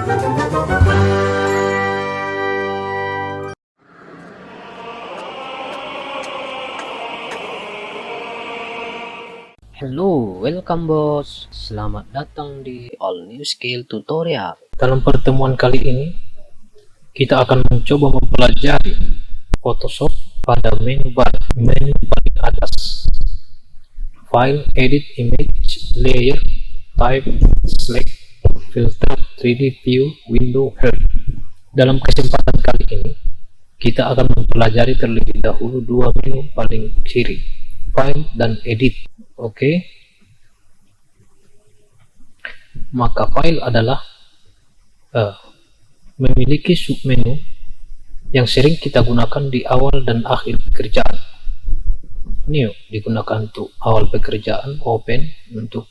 Hello, welcome bos. Selamat datang di All New Scale Tutorial. Dalam pertemuan kali ini, kita akan mencoba mempelajari Photoshop pada menu paling atas. File, Edit, Image, Layer, Type, Select, Filter, 3D View, Window, Help. Dalam kesempatan kali ini, kita akan mempelajari terlebih dahulu dua menu paling kiri, File dan Edit. Oke, maka file adalah memiliki submenu yang sering kita gunakan di awal dan akhir pekerjaan. New digunakan untuk awal pekerjaan, open untuk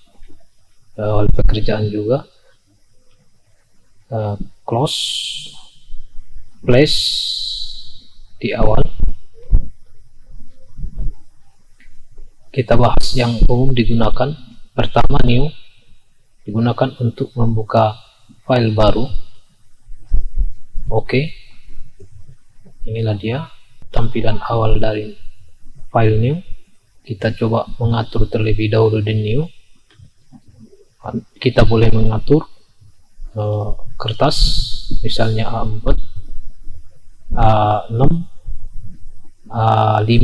awal pekerjaan juga, close, place di awal. Kita bahas yang umum digunakan. Pertama, new digunakan untuk membuka file baru. Oke, inilah dia tampilan awal dari file new. Kita coba mengatur terlebih dahulu di new. Kita boleh mengatur kertas, misalnya A4, A6, A5,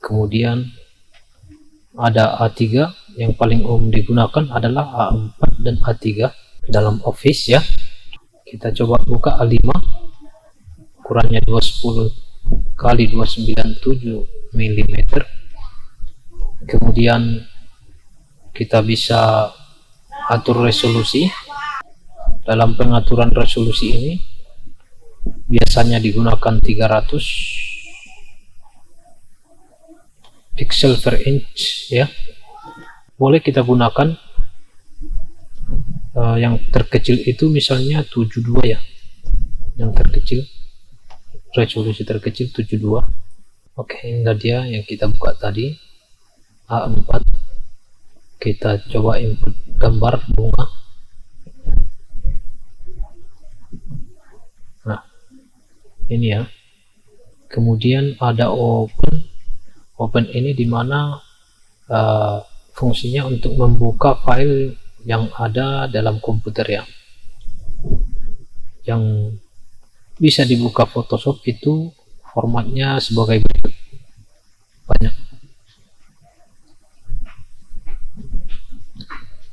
kemudian ada A3. Yang paling umum digunakan adalah A4 dan A3 dalam Office ya. Kita coba buka A5, ukurannya 210 kali 297 mm. Kemudian kita bisa atur resolusi. Dalam pengaturan resolusi ini biasanya digunakan 300 pixel per inch ya. Boleh kita gunakan yang terkecil itu misalnya 72 ya, yang terkecil, resolusi terkecil 72. Oke, ini dia yang kita buka tadi, A4. Kita coba input gambar bunga. Nah, ini ya. Kemudian ada open ini dimana fungsinya untuk membuka file yang ada dalam komputer ya, yang bisa dibuka Photoshop itu formatnya sebagai berikut. Banyak,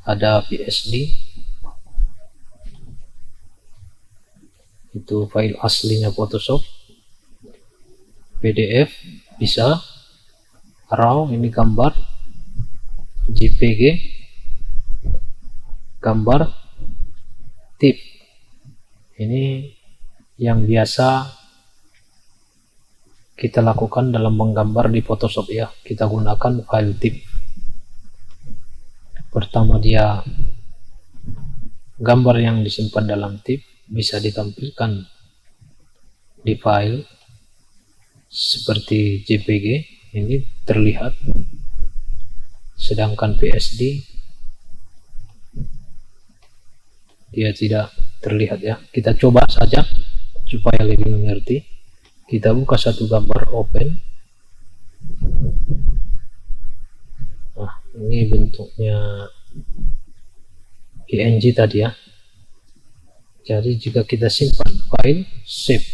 ada PSD, itu file aslinya Photoshop, PDF bisa, RAW ini gambar, JPG gambar, TIFF ini yang biasa kita lakukan dalam menggambar di Photoshop ya. Kita gunakan file TIFF. Pertama, dia gambar yang disimpan dalam TIFF bisa ditampilkan di file seperti JPG, ini terlihat, sedangkan PSD dia tidak terlihat ya. Kita coba saja supaya lebih mengerti. Kita buka satu gambar, open. Nah, ini bentuknya PNG tadi ya. Jadi jika kita simpan file, save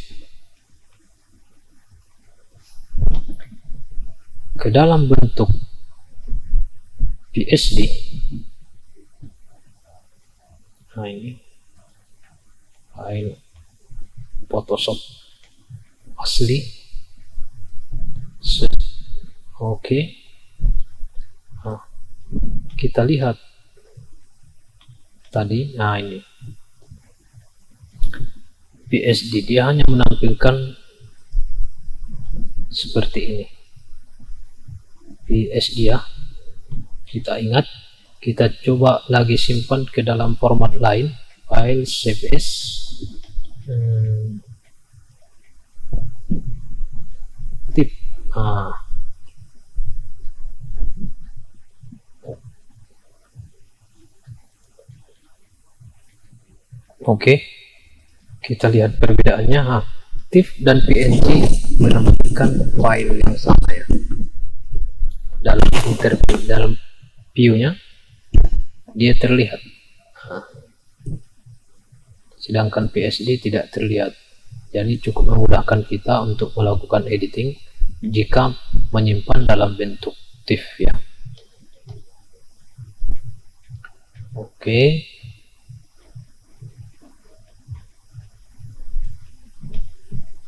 ke dalam bentuk PSD. Nah, ini file Photoshop asli. Oke. Nah, kita lihat tadi. Nah, ini PSD, dia hanya menampilkan seperti ini. PSD ya. Kita ingat, kita coba lagi simpan ke dalam format lain, file save as, TIFF. Oke, kita lihat perbedaannya. TIFF dan PNG menampilkan file yang sama ya. Dalam interface, dalam view-nya dia terlihat. Sedangkan PSD tidak terlihat. Jadi cukup memudahkan kita untuk melakukan editing jika menyimpan dalam bentuk TIFF ya. Oke.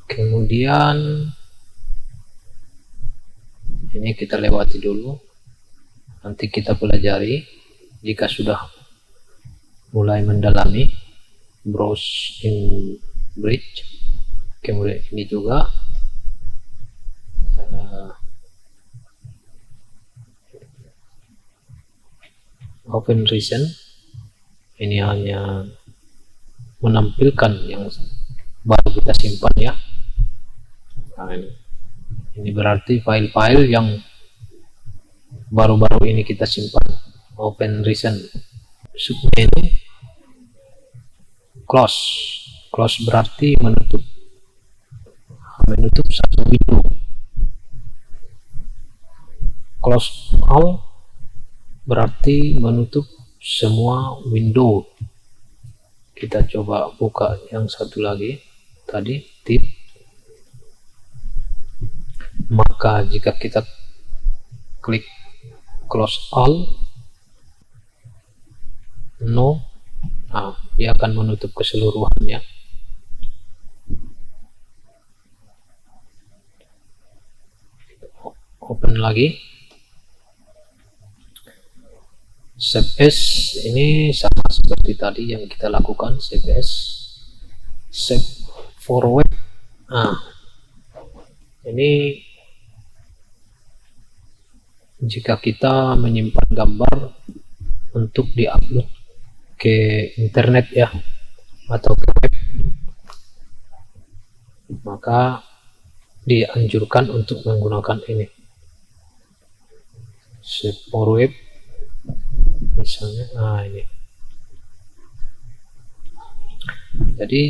Kemudian ini kita lewati dulu, nanti kita pelajari jika sudah mulai mendalami. Browse in bridge, kemudian ini juga open recent, ini hanya menampilkan yang baru kita simpan ya. Nah, ini berarti file-file yang baru-baru ini kita simpan. Open recent, submenu, close berarti menutup satu window. Close all berarti menutup semua window. Kita coba buka yang satu lagi tadi, tip. Maka jika kita klik close all, no, dia akan menutup keseluruhannya. Open lagi. Save as, ini sama seperti tadi yang kita lakukan. Save as, save for web. Ini jika kita menyimpan gambar untuk diupload ke internet ya, atau ke web, maka dianjurkan untuk menggunakan ini, save for web misalnya. Ini jadi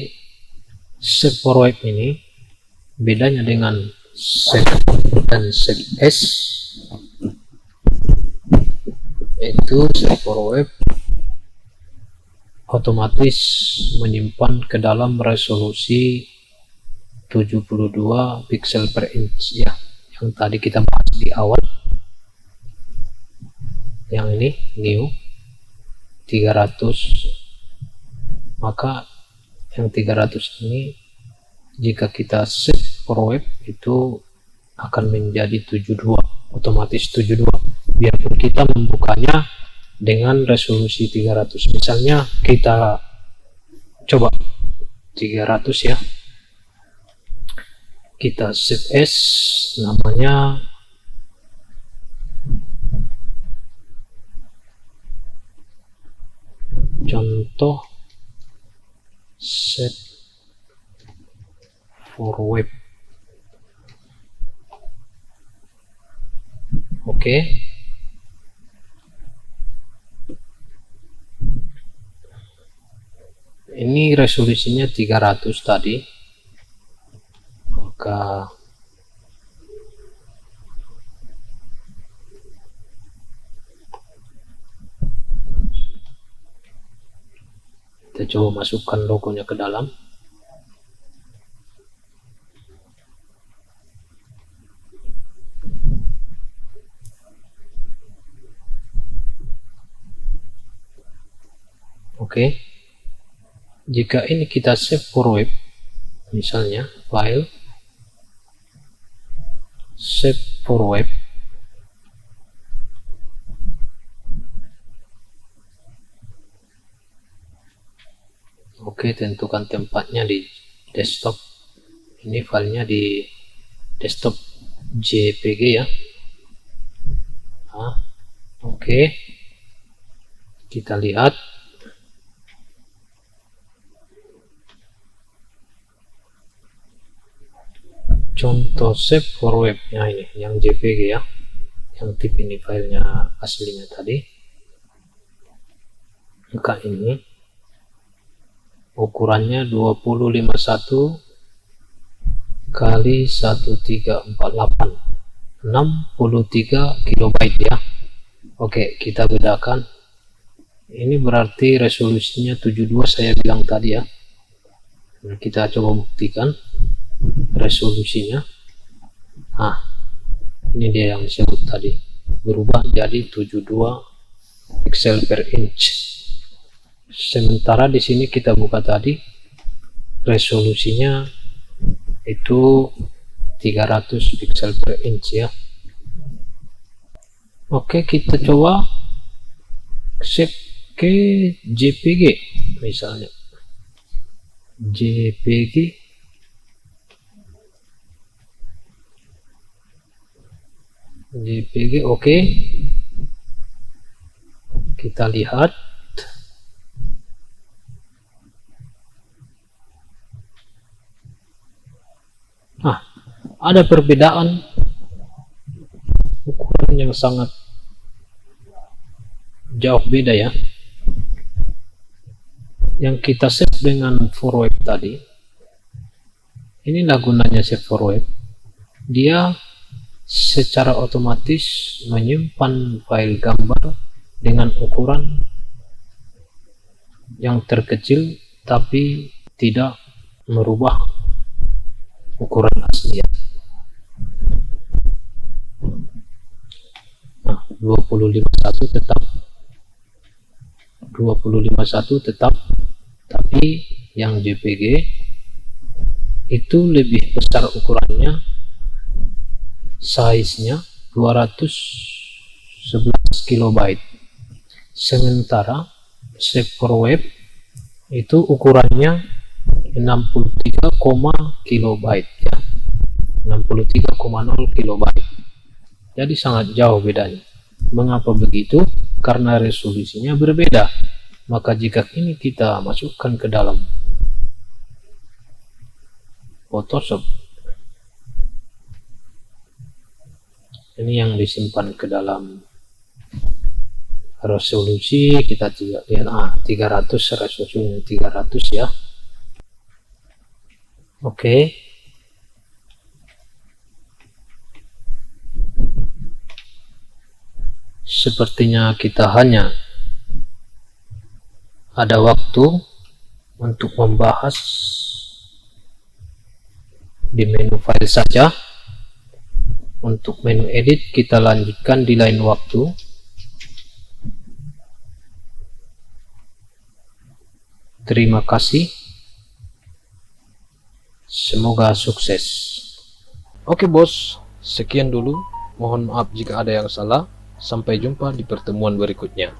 save for web ini bedanya dengan save dan save as. Itu save for web otomatis menyimpan ke dalam resolusi 72 pixel per inch ya, yang tadi kita bahas di awal. Yang ini new 300, maka yang 300 ini jika kita save for web itu akan menjadi 72, otomatis 72, biarpun kita membukanya dengan resolusi 300. Misalnya kita coba 300 ya, kita save as, namanya contoh save for web. Oke. Ini resolusinya 300 tadi, maka kita coba masukkan logonya ke dalam. Oke. Jika ini kita save for web, misalnya file save for web, oke, tentukan tempatnya di desktop. Ini filenya di desktop JPG ya. Oke, kita lihat. Contoh save for web, ya ini yang JPG ya, yang tip ini filenya aslinya tadi. Maka ini ukurannya 2051 kali 1348, 63 kilobyte ya. Oke, kita bedakan. Ini berarti resolusinya 72 saya bilang tadi ya. Nah, kita coba buktikan resolusinya. Nah, ini dia yang disebut tadi, berubah jadi 72 pixel per inch. Sementara di sini kita buka tadi, resolusinya itu 300 pixel per inch ya. Oke, kita coba save ke JPG misalnya. JPG oke. Kita lihat. Nah, ada perbedaan ukuran yang sangat jauh beda ya. Yang kita save dengan ForWeb tadi, inilah gunanya save ForWeb. Dia secara otomatis menyimpan file gambar dengan ukuran yang terkecil tapi tidak merubah ukuran asli ya. Nah, 251 tetap 2051 tetap, tapi yang JPG itu lebih besar ukurannya, size-nya 211 kilobyte. Sementara save ForWeb itu ukurannya 63, kilobyte ya. 63,0 kilobyte. Jadi sangat jauh bedanya. Mengapa begitu? Karena resolusinya berbeda. Maka jika ini kita masukkan ke dalam Photoshop, ini yang disimpan ke dalam resolusi, kita lihat 300, resolusinya 300 ya. Oke. Sepertinya kita hanya ada waktu untuk membahas di menu file saja. Untuk menu edit kita lanjutkan di lain waktu. Terima kasih. Semoga sukses. Oke bos, sekian dulu. Mohon maaf jika ada yang salah. Sampai jumpa di pertemuan berikutnya.